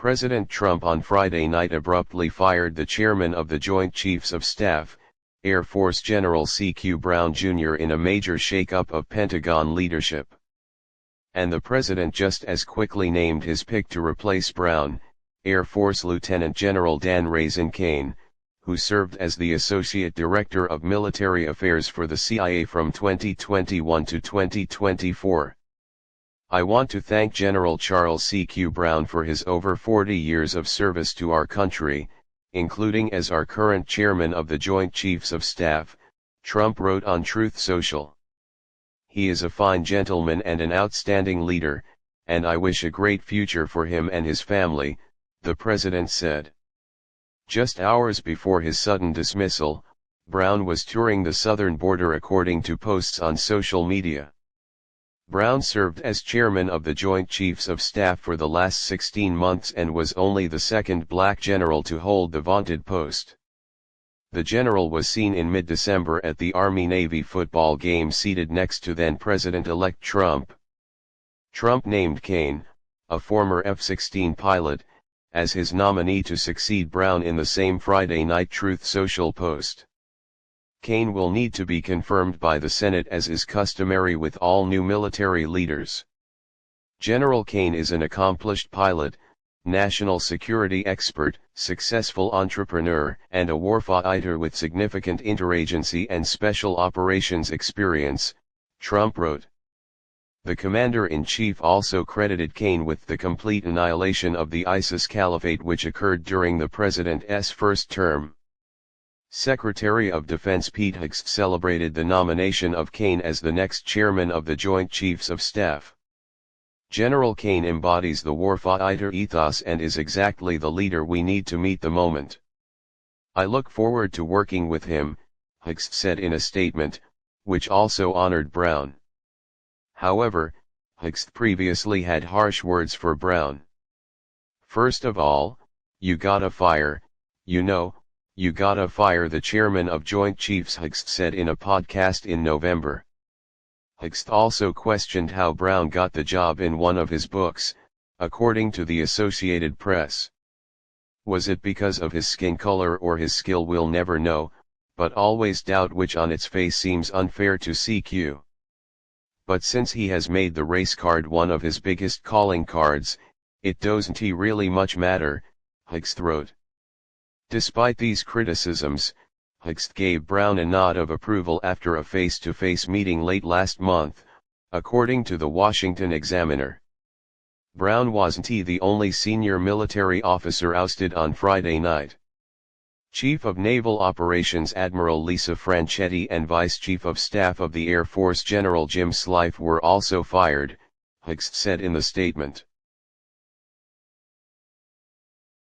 President Trump on Friday night abruptly fired the chairman of the Joint Chiefs of Staff, Air Force General C.Q. Brown Jr. in a major shakeup of Pentagon leadership. And the president just as quickly named his pick to replace Brown, Air Force Lieutenant General Dan Raisin Kane, who served as the Associate Director of Military Affairs for the CIA from 2021 to 2024. I want to thank General Charles C.Q. Brown for his over 40 years of service to our country, including as our current chairman of the Joint Chiefs of Staff, Trump wrote on Truth Social. He is a fine gentleman and an outstanding leader, and I wish a great future for him and his family, the president said. Just hours before his sudden dismissal, Brown was touring the southern border according to posts on social media. Brown served as chairman of the Joint Chiefs of Staff for the last 16 months and was only the second black general to hold the vaunted post. The general was seen in mid-December at the Army-Navy football game seated next to then-President-elect Trump. Trump named Kane, a former F-16 pilot, as his nominee to succeed Brown in the same Friday night Truth Social post. Kane will need to be confirmed by the Senate as is customary with all new military leaders. General Kane is an accomplished pilot, national security expert, successful entrepreneur, and a warfighter with significant interagency and special operations experience, Trump wrote. The commander-in-chief also credited Kane with the complete annihilation of the ISIS caliphate which occurred during the president's first term. Secretary of Defense Pete Hegseth celebrated the nomination of Kane as the next chairman of the Joint Chiefs of Staff. General Kane embodies the warfighter ethos and is exactly the leader we need to meet the moment. I look forward to working with him, Hegseth said in a statement, which also honored Brown. However, Hegseth previously had harsh words for Brown. First of all, you gotta fire, you gotta fire the chairman of Joint Chiefs, Hegseth said in a podcast in November. Hegseth also questioned how Brown got the job in one of his books, according to the Associated Press. Was it because of his skin color or his skill? We'll never know, but always doubt, which on its face seems unfair to CQ. But since he has made the race card one of his biggest calling cards, it doesn't really much matter, Hegseth wrote. Despite these criticisms, Hegseth gave Brown a nod of approval after a face-to-face meeting late last month, according to the Washington Examiner. Brown wasn't the only senior military officer ousted on Friday night. Chief of Naval Operations Admiral Lisa Franchetti and Vice Chief of Staff of the Air Force General Jim Slife were also fired, Hegseth said in the statement.